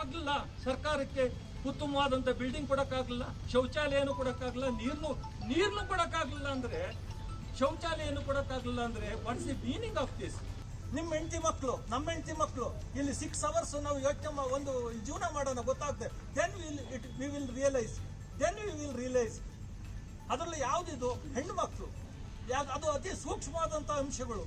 ಆಗ್ಲಿಲ್ಲ ಸರ್ಕಾರಕ್ಕೆ ಉತ್ತಮವಾದಂತ ಬಿಲ್ಡಿಂಗ್ ಕೊಡಕ್ಕಾಗಲಿಲ್ಲ, ಶೌಚಾಲಯನು ಕೊಡಕ್ಕಾಗಲ್ಲ, ನೀರ್ನು ಕೊಡಕ್ಕಾಗಲಿಲ್ಲ ಅಂದ್ರೆ, ಶೌಚಾಲಯನು ಕೊಡಕ್ಕಾಗಲಿಲ್ಲ ಅಂದ್ರೆ what is the meaning of this? ನಿಮ್ಮ ಹೆಂಡತಿ ಮಕ್ಕಳು, ನಮ್ಮ ಹೆಂಡತಿ ಮಕ್ಕಳು ಇಲ್ಲಿ 6 hours ನಾವು ಯೋಚನೆ ಒಂದು ಜೀವನ ಮಾಡೋಣ ಗೊತ್ತಾಗುತ್ತೆ. ದೆನ್ ವಿ ವಿಲ್ ರಿಯಲೈಸ್ ಅದರಲ್ಲಿ ಯಾವುದಿದು ಹೆಣ್ಣು ಮಕ್ಕಳು, ಅದು ಅತಿ ಸೂಕ್ಷ್ಮವಾದಂತಹ ಅಂಶಗಳು.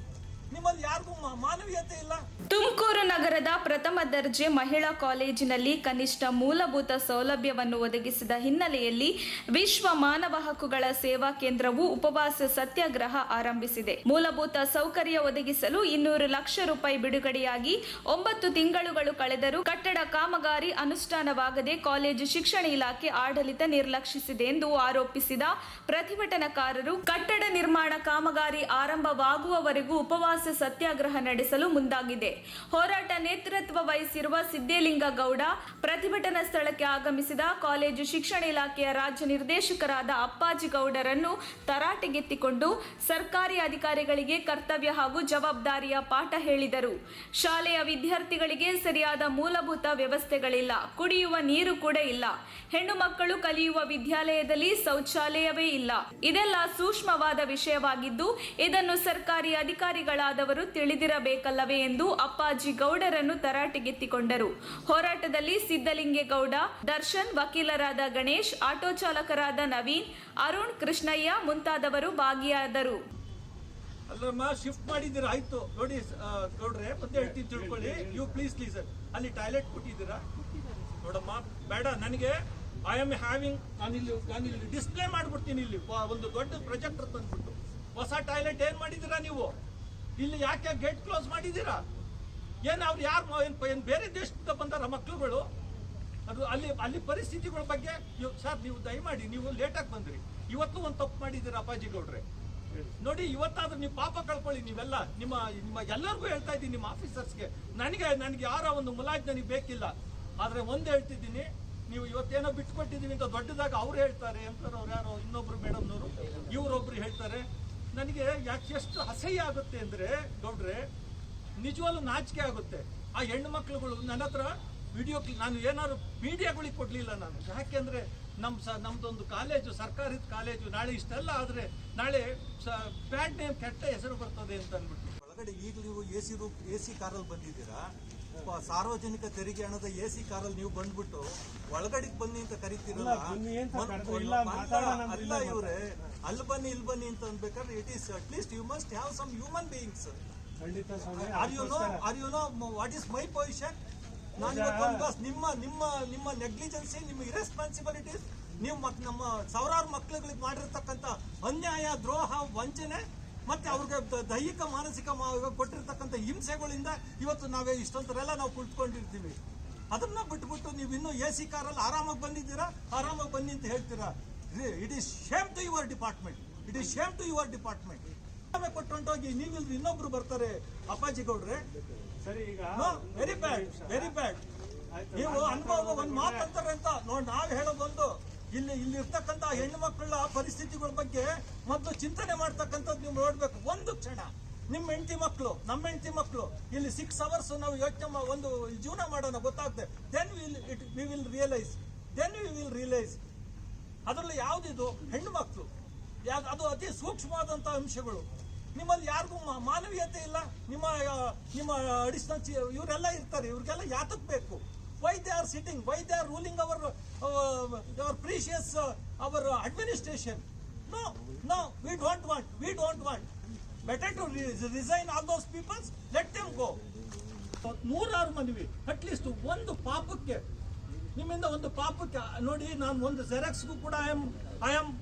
ನಿಮ್ಮಲ್ಲಿ ಯಾರಿಗೂ ಮಾನವೀಯತೆ ಇಲ್ಲ. ತುಮಕೂರು ನಗರದ ಪ್ರಥಮ ದರ್ಜೆ ಮಹಿಳಾ ಕಾಲೇಜಿನಲ್ಲಿ ಕನಿಷ್ಠ ಮೂಲಭೂತ ಸೌಲಭ್ಯವನ್ನು ಒದಗಿಸಿದ ಹಿನ್ನೆಲೆಯಲ್ಲಿ ವಿಶ್ವ ಮಾನವ ಹಕ್ಕುಗಳ ಸೇವಾ ಕೇಂದ್ರವು ಉಪವಾಸ ಸತ್ಯಾಗ್ರಹ ಆರಂಭಿಸಿದೆ. ಮೂಲಭೂತ ಸೌಕರ್ಯ ಒದಗಿಸಲು 200 ಲಕ್ಷ ರೂಪಾಯಿ ಬಿಡುಗಡೆಯಾಗಿ 9 ತಿಂಗಳುಗಳು ಕಳೆದರೂ ಕಟ್ಟಡ ಕಾಮಗಾರಿ ಅನುಷ್ಠಾನವಾಗದೆ ಕಾಲೇಜು ಶಿಕ್ಷಣ ಇಲಾಖೆ ಆಡಳಿತ ನಿರ್ಲಕ್ಷಿಸಿದೆ ಎಂದು ಆರೋಪಿಸಿದ ಪ್ರತಿಭಟನಾಕಾರರು ಕಟ್ಟಡ ನಿರ್ಮಾಣ ಕಾಮಗಾರಿ ಆರಂಭವಾಗುವವರೆಗೂ ಉಪವಾಸ ಸತ್ಯಾಗ್ರಹ ನಡೆಸಲು ಮುಂದಾಗಿದೆ. ಹೋರಾಟ ನೇತೃತ್ವ ವಹಿಸಿರುವ ಸಿದ್ದೇಲಿಂಗಗೌಡ ಪ್ರತಿಭಟನಾ ಸ್ಥಳಕ್ಕೆ ಆಗಮಿಸಿದ ಕಾಲೇಜು ಶಿಕ್ಷಣ ಇಲಾಖೆಯ ರಾಜ್ಯ ನಿರ್ದೇಶಕರಾದ ಅಪ್ಪಾಜಿ ಗೌಡರನ್ನು ತರಾಟೆಗೆತ್ತಿಕೊಂಡು ಸರ್ಕಾರಿ ಅಧಿಕಾರಿಗಳಿಗೆ ಕರ್ತವ್ಯ ಹಾಗೂ ಜವಾಬ್ದಾರಿಯ ಪಾಠ ಹೇಳಿದರು. ಶಾಲೆಯ ವಿದ್ಯಾರ್ಥಿಗಳಿಗೆ ಸರಿಯಾದ ಮೂಲಭೂತ ವ್ಯವಸ್ಥೆಗಳಿಲ್ಲ, ಕುಡಿಯುವ ನೀರು ಕೂಡ ಇಲ್ಲ, ಹೆಣ್ಣು ಮಕ್ಕಳು ಕಲಿಯುವ ವಿದ್ಯಾಲಯದಲ್ಲಿ ಶೌಚಾಲಯವೇ ಇಲ್ಲ. ಇದೆಲ್ಲ ಸೂಕ್ಷ್ಮವಾದ ವಿಷಯವಾಗಿದ್ದು ಇದನ್ನು ಸರ್ಕಾರಿ ಅಧಿಕಾರಿಗಳಾದವರು ತಿಳಿದಿರಬೇಕಲ್ಲವೇ ಎಂದು ಅಪ್ಪಾಜಿ ಗೌಡರನ್ನು ತರಾಟೆಗೆತ್ತಿಕೊಂಡರು. ಹೋರಾಟದಲ್ಲಿ ಸಿದ್ದಲಿಂಗೇಗೌಡ, ದರ್ಶನ್, ವಕೀಲರಾದ ಗಣೇಶ್, ಆಟೋ ಚಾಲಕರಾದ ನವೀನ್, ಅರುಣ್, ಕೃಷ್ಣಯ್ಯ ಮುಂತಾದವರು ಭಾಗಿಯಾದರು. ಅಲ್ಲಮ್ಮ ಶಿಫ್ಟ್ ಮಾಡಿದ್ದೀರಾ, ಆಯ್ತು ನೋಡಿ ಗೌಡ್ರೆ, ಮತ್ತೆ ಹೇಳ್ತೀನಿ ತಿಳ್ಕೊಳ್ಳಿ. You please ಲೀಸನ್. ಅಲ್ಲಿ ಟಾಯ್ಲೆಟ್ ಕೊಟ್ಟಿದ್ದೀರಾ ನೋಡಮ್ಮ, ಬೇಡ ನನಗೆ. ಐ ಆಮ್ ಹ್ಯಾವಿಂಗ್, ನಾನಿಲ್ಲಿ ಡಿಸ್ಪ್ಲೇ ಮಾಡ್ಬಿಡ್ತೀನಿ. ಇಲ್ಲಿ ಒಂದು ದೊಡ್ಡ ಪ್ರೊಜೆಕ್ಟರ್ ತಂದ್ಬಿಟ್ಟು ಹೊಸ ಟಾಯ್ಲೆಟ್ ಏನ್ ಮಾಡಿದ್ದೀರಾ ನೀವು? ಇಲ್ಲಿ ಯಾಕೆ ಗೇಟ್ ಕ್ಲೋಸ್ ಮಾಡಿದ್ದೀರಾ? ಏನ್ ಅವ್ರು ಯಾರು ಏನ್ ಬೇರೆ ದೇಶದಿಂದ ಬಂದಾರ ಮಕ್ಳುಗಳು? ಅದು ಅಲ್ಲಿ ಪರಿಸ್ಥಿತಿಗಳ ಬಗ್ಗೆ ಸರ್ ನೀವು ದಯಮಾಡಿ, ನೀವು ಲೇಟಾಗಿ ಬಂದ್ರಿ, ಇವತ್ತು ಒಂದು ತಪ್ಪು ಮಾಡಿದ್ದೀರಾ ಅಪ್ಪಾಜಿ ಗೌಡ್ರೆ. ನೋಡಿ ಇವತ್ತಾದ್ರೂ ನೀವು ಪಾಪ ಕಳ್ಕೊಳ್ಳಿ ನೀವೆಲ್ಲ. ನಿಮ್ಮ ಎಲ್ಲರಿಗೂ ಹೇಳ್ತಾ ಇದ್ದೀನಿ, ನಿಮ್ಮ ಆಫೀಸರ್ಸ್ಗೆ, ನನಗೆ ಯಾರ ಒಂದು ಮುಲಾಜ್ ನನಗೆ ಬೇಕಿಲ್ಲ. ಆದ್ರೆ ಒಂದ್ ಹೇಳ್ತಿದ್ದೀನಿ, ನೀವು ಇವತ್ತೇನೋ ಬಿಟ್ಕೊಟ್ಟಿದೀವಿ ಅಂತ ದೊಡ್ಡದಾಗ ಅವ್ರು ಹೇಳ್ತಾರೆ ಅಂತ, ಅವ್ರು ಯಾರೋ ಇನ್ನೊಬ್ರು ಮೇಡಮ್ನವರು ಇವರೊಬ್ರು ಹೇಳ್ತಾರೆ. ನನಗೆ ಯಾಕೆ ಎಷ್ಟು ಅಸಹ್ಯ ಆಗುತ್ತೆ ಅಂದ್ರೆ ಗೌಡ್ರೆ, ನಿಜವಾಗ್ಲೂ ನಾಚಿಕೆ ಆಗುತ್ತೆ. ಆ ಹೆಣ್ಣು ಮಕ್ಳುಗಳು ನನ್ನ ಹತ್ರ ವಿಡಿಯೋ, ನಾನು ಏನಾದ್ರು ಮೀಡಿಯಾಗಳಿಗೆ ಕೊಡ್ಲಿಲ್ಲ ನಾನು. ಯಾಕೆಂದ್ರೆ ನಮ್ದೊಂದು ಕಾಲೇಜು, ಸರ್ಕಾರದ ಕಾಲೇಜು, ನಾಳೆ ಇಷ್ಟೆಲ್ಲ ಆದ್ರೆ ನಾಳೆ ಬ್ಯಾಡ್ ನೇಮ್, ಕೆಟ್ಟ ಹೆಸರು ಬರ್ತದೆ ಅಂತ ಅಂದ್ಬಿಟ್ಟು. ಒಳಗಡೆ ಈಗ ನೀವು ಎಸಿ ಕಾರಲ್ಲಿ ಬಂದಿದ್ದೀರಾ, ಸಾರ್ವಜನಿಕ ತೆರಿಗೆ ಹಣದ ಎಸಿ ಕಾರಲ್ಲಿ ನೀವು ಬಂದ್ಬಿಟ್ಟು ಒಳಗಡೆ ಬನ್ನಿ ಅಂತ ಕರಿತೀರಲ್ಲ. ಅಲ್ಲ ಇವ್ರೆ, ಅಲ್ಲಿ ಬನ್ನಿ ಇಲ್ಲಿ ಬನ್ನಿ ಅಂತ ಅನ್ಬೇಕಾದ್ರೆ it is at least you must have some human beings. Are you know what is my position? ನಾನು ನಿಮ್ಮ ನೆಗ್ಲಿಜೆನ್ಸಿ, ನಿಮ್ಮ ಇರೆಸ್ಪಾನ್ಸಿಬಿಲಿಟೀಸ್, ನೀವು ನಮ್ಮ ಸಾವಿರಾರು ಮಕ್ಕಳುಗಳಿಗೆ ಮಾಡಿರ್ತಕ್ಕಂಥ ಅನ್ಯಾಯ, ದ್ರೋಹ, ವಂಚನೆ, ಮತ್ತೆ ಅವ್ರಿಗೆ ದೈಹಿಕ ಮಾನಸಿಕ ಕೊಟ್ಟಿರ್ತಕ್ಕಂಥ ಹಿಂಸೆಗಳಿಂದ ಇವತ್ತು ನಾವೇ ಇಷ್ಟೊಂದರೆಲ್ಲ ನಾವು ಕುಳಿತುಕೊಂಡಿರ್ತೀವಿ. ಅದನ್ನ ಬಿಟ್ಬಿಟ್ಟು ನೀವು ಇನ್ನೂ ಎಸಿ ಕಾರಲ್ಲಿ ಆರಾಮಾಗಿ ಬಂದಿದ್ದೀರಾ, ಆರಾಮಾಗಿ ಬನ್ನಿ ಅಂತ ಹೇಳ್ತೀರಾ. It is shame to your department, it is shame to your department. ಕೊಟ್ಟೊಂಟೋಗಿ ನೀವು ಇನ್ನೊಬ್ರು ಬರ್ತಾರೆ ಅಪ್ಪಾಜಿ ಗೌಡ್ರೆ. Very bad, very bad. ನೀವು ಅನುಭವ ಒಂದು ಮಾತಂತಾರೆ ಅಂತ ನೋಡಿ, ನಾವು ಹೇಳೋದೊಂದು, ಇಲ್ಲಿ ಇರ್ತಕ್ಕಂಥ ಹೆಣ್ಣು ಮಕ್ಕಳ ಪರಿಸ್ಥಿತಿಗಳ ಬಗ್ಗೆ ಮೊದಲು ಚಿಂತನೆ ಮಾಡ್ತಕ್ಕಂಥದ್ದು ನೀವು ನೋಡ್ಬೇಕು. ಒಂದು ಕ್ಷಣ ನಿಮ್ಮ ಹೆಂಡತಿ ಮಕ್ಕಳು, ನಮ್ಮ ಹೆಂಡತಿ ಮಕ್ಕಳು ಇಲ್ಲಿ 6 hours ನಾವು ಯೋಚನೆ ಒಂದು ಜೀವನ ಮಾಡೋಣ ಗೊತ್ತಾಗುತ್ತೆ. ದೆನ್ ವಿ ವಿಲ್ ರಿಯಲೈಸ್ ಅದರಲ್ಲಿ ಯಾವುದಿದು ಹೆಣ್ಣು ಮಕ್ಕಳು, ಅದು ಅತಿ ಸೂಕ್ಷ್ಮವಾದಂತಹ ಅಂಶಗಳು. ನಿಮ್ಮಲ್ಲಿ ಯಾರಿಗೂ ಮಾನವೀಯತೆ ಇಲ್ಲ. ನಿಮ್ಮ ಅಡಿಷನಲ್ ಇವರೆಲ್ಲ ಇರ್ತಾರೆ, ಇವ್ರಿಗೆಲ್ಲ ಯಾತಕ್ ಬೇಕು? Why they are sitting? Why they are ruling our precious our administration? No, we don't want. Better to resign all those people. Let them go. 100 ಮನವಿ, ಅಟ್ಲೀಸ್ಟ್ ಒಂದು ಪಾಪಕ್ಕೆ, ನಿಮ್ಮಿಂದ ಒಂದು ಪಾಪಕ್ಕೆ ನೋಡಿ. ನಾನು ಒಂದು ಜೆರಾಕ್ಸ್ಗೂ ಕೂಡ ಐ ಆಮ್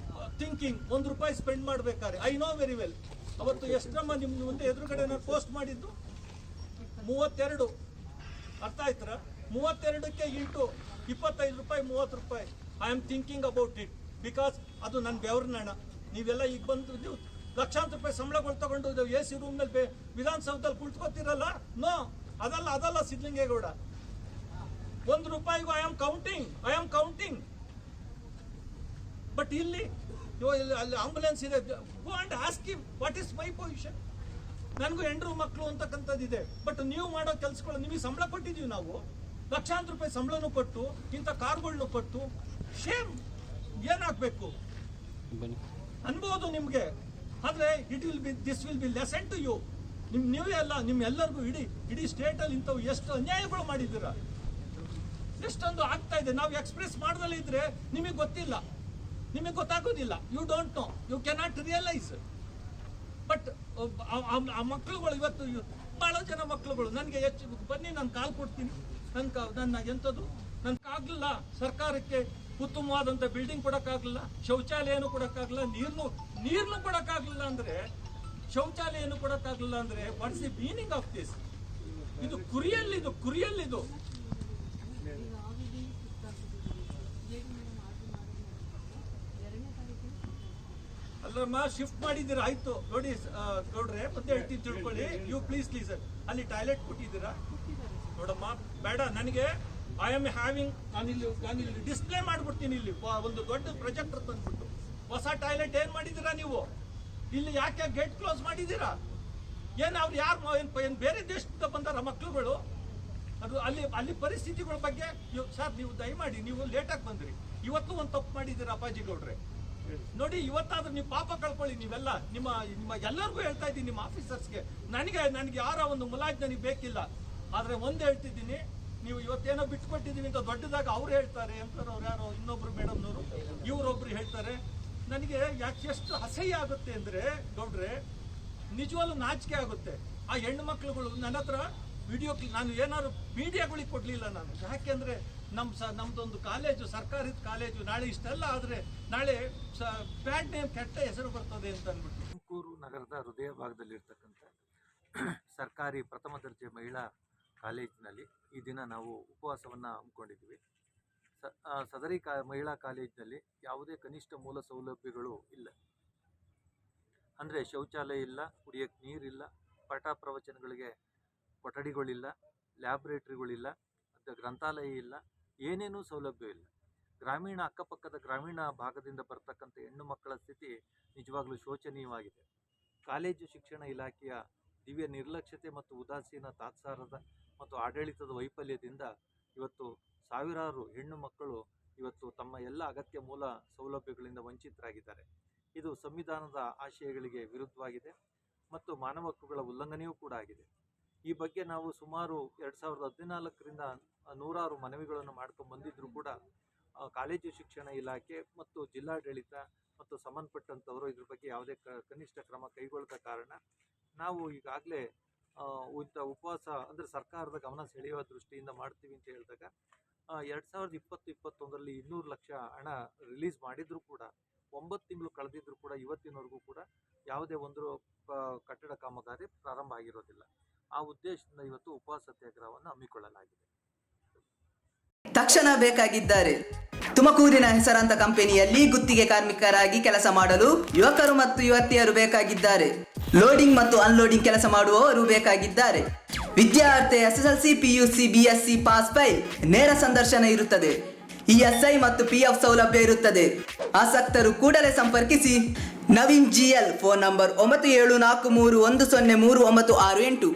ಥಿಂಕಿಂಗ್ ₹1 ಸ್ಪೆಂಡ್ ಮಾಡ್ಬೇಕಾದ್ರೆ. I know very well. ಅವತ್ತು ಎಷ್ಟಮ್ಮ ನಿಮ್ ಮುಂದೆ ಎದುರುಗಡೆ ನಾನು ಪೋಸ್ಟ್ ಮಾಡಿದ್ದು 32, ಅರ್ಥ ಆಯ್ತರ? 32ಕ್ಕೆ into ₹25, ₹30. I am thinking about it, because ಅದು ನನ್ನ ಬೆವರಿನ ಹಣ. ನೀವೆಲ್ಲ ಈಗ ಬಂದು ನೀವು ಲಕ್ಷಾಂತರ ರೂಪಾಯಿ ಸಂಬಳಗಳು ತಗೊಂಡು ಎಸಿ ರೂಮ್ ನಲ್ಲಿ ವಿಧಾನಸೌಧದಲ್ಲಿ ಕುಳಿತುಕೋತಿರಲ್ಲ. ನೋ, ಅದಲ್ಲ Siddalinge Gowda. ₹1 I am counting. But ಇಲ್ಲಿ ಅಲ್ಲಿ ಆಂಬುಲೆನ್ಸ್ ಇದೆ, go and ask him what is my position. ನನಗೂ ಹೆಂಡ್ರು ಮಕ್ಕಳು ಅಂತಕ್ಕಂಥದ್ದಿದೆ. ಬಟ್ ನೀವು ಮಾಡೋ ಕೆಲಸಗಳು, ನಿಮಗೆ ಸಂಬಳ ಕೊಟ್ಟಿದೀವಿ ನಾವು. ಲಕ್ಷಾಂತರ ರೂಪಾಯಿ ಸಂಬಳನೂ ಕೊಟ್ಟು ಇಂಥ ಕಾರ್ಗಳನ್ನೂ ಕೊಟ್ಟು ಶೇಮ್. ಏನಾಗಬೇಕು ಅನ್ಬೋದು ನಿಮಗೆ, ಆದರೆ this will be lesson to you. ನೀವೇ ಅಲ್ಲ, ನಿಮ್ಮೆಲ್ಲರಿಗೂ ಇಡೀ ಸ್ಟೇಟಲ್ಲಿ ಇಂಥವು ಎಷ್ಟು ಅನ್ಯಾಯಗಳು ಮಾಡಿದ್ದೀರಾ, ಎಷ್ಟೊಂದು ಆಗ್ತಾ ಇದೆ. ನಾವು ಎಕ್ಸ್ಪ್ರೆಸ್ ಮಾಡದಲ್ಲೇ ಇದ್ರೆ ನಿಮಗೆ ಗೊತ್ತಿಲ್ಲ, ನಿಮಗೆ ಗೊತ್ತಾಗೋದಿಲ್ಲ. You don't know, you cannot realise. But ಆ ಮಕ್ಕಳುಗಳು ಇವತ್ತು ಬಹಳ ಜನ ಮಕ್ಕಳುಗಳು ನನಗೆ ಬನ್ನಿ ನಾನು ಕಾಲ್ ಕೊಡ್ತೀನಿ, ನನ್ನ ಎಂಥದ್ದು ನನಗಾಗಲಿಲ್ಲ, ಸರ್ಕಾರಕ್ಕೆ ಉತ್ತಮವಾದಂಥ ಬಿಲ್ಡಿಂಗ್ ಕೊಡೋಕ್ಕಾಗಲಿಲ್ಲ, ಶೌಚಾಲಯನೂ ಕೊಡೋಕ್ಕಾಗಲಿಲ್ಲ, ನೀರನ್ನು ಕೊಡೋಕ್ಕಾಗಲಿಲ್ಲ ಅಂದರೆ, ಶೌಚಾಲಯನೂ ಕೊಡೋಕ್ಕಾಗಲಿಲ್ಲ ಅಂದರೆ what's the meaning of this? ಇದು ಕುರಿಯಲ್ಲಿದು. ಅಲ್ಲಮ್ಮ ಶಿಫ್ಟ್ ಮಾಡಿದ್ದೀರಾ, ಆಯ್ತು ನೋಡಿ ಗೌಡ್ರೆ, ಮತ್ತೆ ಹೇಳ್ತೀನಿ ತಿಳ್ಕೊಳ್ಳಿ. ಯು ಪ್ಲೀಸ್ ಅಲ್ಲಿ ಟಾಯ್ಲೆಟ್ ಕೊಟ್ಟಿದ್ದೀರಾ ನೋಡಮ್ಮ, ಬೇಡ ನನಗೆ. ಐ ಆಮ್ ಹ್ಯಾವಿಂಗ್, ನಾನಿಲ್ಲಿ ಡಿಸ್ಪ್ಲೇ ಮಾಡ್ಬಿಡ್ತೀನಿ. ಇಲ್ಲಿ ಒಂದು ದೊಡ್ಡ ಪ್ರೊಜೆಕ್ಟರ್ ತಂದ್ಬಿಟ್ಟು ಹೊಸ ಟಾಯ್ಲೆಟ್ ಏನ್ ಮಾಡಿದ್ದೀರಾ ನೀವು? ಇಲ್ಲಿ ಯಾಕೆ ಗೇಟ್ ಕ್ಲೋಸ್ ಮಾಡಿದ್ದೀರಾ? ಏನ್ ಅವ್ರು ಯಾರು ಏನ್ ಬೇರೆ ದೇಶದಿಂದ ಬಂದಾರ ಮಕ್ಳುಗಳು? ಅದು ಅಲ್ಲಿ ಪರಿಸ್ಥಿತಿಗಳ ಬಗ್ಗೆ ಸರ್ ನೀವು ದಯಮಾಡಿ, ನೀವು ಲೇಟಾಗಿ ಬಂದ್ರಿ, ಇವತ್ತು ಒಂದು ತಪ್ಪು ಮಾಡಿದ್ದೀರಾ ಅಪ್ಪಾಜಿ ಗೌಡ್ರೆ. ನೋಡಿ, ಇವತ್ತಾದ್ರೂ ನೀವು ಪಾಪ ಕಳ್ಕೊಳ್ಳಿ. ನೀವೆಲ್ಲ ನಿಮ್ಮ ಎಲ್ಲರಿಗೂ ಹೇಳ್ತಾ ಇದ್ದೀನಿ, ನಿಮ್ಮ ಆಫೀಸರ್ಸ್ಗೆ. ನನಗೆ ಯಾರ ಒಂದು ಮುಲಾಜ್ ನನಗೆ ಬೇಕಿಲ್ಲ. ಆದ್ರೆ ಒಂದ್ ಹೇಳ್ತಿದ್ದೀನಿ, ನೀವು ಇವತ್ತೇನೋ ಬಿಟ್ಕೊಟ್ಟಿದೀವಿ ಅಂತ ದೊಡ್ಡದಾಗ ಅವ್ರು ಹೇಳ್ತಾರೆ, ಅವ್ರು ಯಾರೋ ಇನ್ನೊಬ್ರು ಮೇಡಮ್ನವರು, ಇವರೊಬ್ರು ಹೇಳ್ತಾರೆ. ನನಗೆ ಯಾಕೆ ಎಷ್ಟು ಅಸಹ್ಯ ಆಗುತ್ತೆ ಅಂದ್ರೆ ಗೌಡ್ರೆ, ನಿಜವಾಗ್ಲೂ ನಾಚಿಕೆ ಆಗುತ್ತೆ. ಆ ಹೆಣ್ಣು ಮಕ್ಳುಗಳು ನನ್ನ ಹತ್ರ ವಿಡಿಯೋ, ನಾನು ಏನಾದ್ರು ಮೀಡಿಯಾಗಳಿಗೆ ಕೊಡ್ಲಿಲ್ಲ ನಾನು. ಯಾಕೆಂದ್ರೆ ನಮ್ದೊಂದು ಕಾಲೇಜು, ಸರ್ಕಾರದ ಕಾಲೇಜು, ನಾಳೆ ಇಷ್ಟೆಲ್ಲ ಆದ್ರೆ ನಾಳೆ ಬ್ಯಾಡ್ ನೇಮ್, ಕೆಟ್ಟ ಹೆಸರು ಬರ್ತದೆ ಅಂತ ಅಂದ್ಬಿಟ್ಟು. ತುಮಕೂರು ನಗರದ ಹೃದಯ ಭಾಗದಲ್ಲಿರ್ತಕ್ಕಂಥ ಸರ್ಕಾರಿ ಪ್ರಥಮ ದರ್ಜೆ ಮಹಿಳಾ ಕಾಲೇಜಿನಲ್ಲಿ ಈ ದಿನ ನಾವು ಉಪವಾಸವನ್ನು ಹಮ್ಮಿಕೊಂಡಿದ್ದೀವಿ. ಸದರಿ ಮಹಿಳಾ ಕಾಲೇಜಿನಲ್ಲಿ ಯಾವುದೇ ಕನಿಷ್ಠ ಮೂಲ ಸೌಲಭ್ಯಗಳು ಇಲ್ಲ. ಅಂದರೆ ಶೌಚಾಲಯ ಇಲ್ಲ, ಕುಡಿಯೋಕ್ಕೆ ನೀರಿಲ್ಲ, ಪಾಠ ಪ್ರವಚನಗಳಿಗೆ ಕೊಠಡಿಗಳಿಲ್ಲ, ಲ್ಯಾಬ್ರೇಟ್ರಿಗಳಿಲ್ಲ, ಗ್ರಂಥಾಲಯ ಇಲ್ಲ, ಏನೇನೂ ಸೌಲಭ್ಯವಿಲ್ಲ. ಗ್ರಾಮೀಣ ಅಕ್ಕಪಕ್ಕದ ಗ್ರಾಮೀಣ ಭಾಗದಿಂದ ಬರ್ತಕ್ಕಂಥ ಹೆಣ್ಣು ಮಕ್ಕಳ ಸ್ಥಿತಿ ನಿಜವಾಗ್ಲೂ ಶೋಚನೀಯವಾಗಿದೆ. ಕಾಲೇಜು ಶಿಕ್ಷಣ ಇಲಾಖೆಯ ದಿವ್ಯ ನಿರ್ಲಕ್ಷ್ಯತೆ ಮತ್ತು ಉದಾಸೀನ ತಾತ್ಸಾರದ ಮತ್ತು ಆಡಳಿತದ ವೈಫಲ್ಯದಿಂದ ಇವತ್ತು ಸಾವಿರಾರು ಹೆಣ್ಣು ಮಕ್ಕಳು ಇವತ್ತು ತಮ್ಮ ಎಲ್ಲ ಅಗತ್ಯ ಮೂಲ ಸೌಲಭ್ಯಗಳಿಂದ ವಂಚಿತರಾಗಿದ್ದಾರೆ. ಇದು ಸಂವಿಧಾನದ ಆಶಯಗಳಿಗೆ ವಿರುದ್ಧವಾಗಿದೆ ಮತ್ತು ಮಾನವ ಹಕ್ಕುಗಳ ಉಲ್ಲಂಘನೆಯೂ ಕೂಡ ಆಗಿದೆ. ಈ ಬಗ್ಗೆ ನಾವು ಸುಮಾರು 2014ರಿಂದ ನೂರಾರು ಮನವಿಗಳನ್ನು ಮಾಡ್ಕೊಂಡು ಬಂದಿದ್ದರೂ ಕೂಡ ಕಾಲೇಜು ಶಿಕ್ಷಣ ಇಲಾಖೆ ಮತ್ತು ಜಿಲ್ಲಾಡಳಿತ ಮತ್ತು ಸಂಬಂಧಪಟ್ಟಂಥವರು ಇದ್ರ ಬಗ್ಗೆ ಯಾವುದೇ ಕನಿಷ್ಠ ಕ್ರಮ ಕೈಗೊಳ್ಳದ ಕಾರಣ ನಾವು ಈಗಾಗಲೇ ಇಂಥ ಉಪವಾಸ ಅಂದರೆ ಸರ್ಕಾರದ ಗಮನ ಸೆಳೆಯುವ ದೃಷ್ಟಿಯಿಂದ ಮಾಡ್ತೀವಿ ಅಂತ ಹೇಳಿದಾಗ 2020-21ರಲ್ಲಿ 200 ಲಕ್ಷ ಹಣ ರಿಲೀಸ್ ಮಾಡಿದರೂ ಕೂಡ 9 ತಿಂಗಳು ಕಳೆದಿದ್ರೂ ಕೂಡ ಇವತ್ತಿನವರೆಗೂ ಕೂಡ ಯಾವುದೇ ಒಂದು ಕಟ್ಟಡ ಕಾಮಗಾರಿ ಪ್ರಾರಂಭ ಆಗಿರೋದಿಲ್ಲ. ಆ ಉದ್ದೇಶದಿಂದ ಇವತ್ತು ಉಪವಾಸ ಸತ್ಯಾಗ್ರಹವನ್ನು ಹಮ್ಮಿಕೊಳ್ಳಲಾಗಿದೆ. ತಕ್ಷಣ ಬೇಕಾಗಿದ್ದಾರೆ. ತುಮಕೂರಿನ ಹೆಸರಾಂತ ಕಂಪನಿಯಲ್ಲಿ ಗುತ್ತಿಗೆ ಕಾರ್ಮಿಕರಾಗಿ ಕೆಲಸ ಮಾಡಲು ಯುವಕರು ಮತ್ತು ಯುವತಿಯರು ಬೇಕಾಗಿದ್ದಾರೆ. ಲೋಡಿಂಗ್ ಮತ್ತು ಅನ್ಲೋಡಿಂಗ್ ಕೆಲಸ ಮಾಡುವವರು ಬೇಕಾಗಿದ್ದಾರೆ. ವಿದ್ಯಾರ್ಥಿ SSLC, PUC, BSc pass file. ನೇರ ಸಂದರ್ಶನ ಇರುತ್ತದೆ. ESI ಮತ್ತು PF ಸೌಲಭ್ಯ ಇರುತ್ತದೆ. ಆಸಕ್ತರು ಕೂಡಲೇ ಸಂಪರ್ಕಿಸಿ. Naveen GL, phone number 9743103968.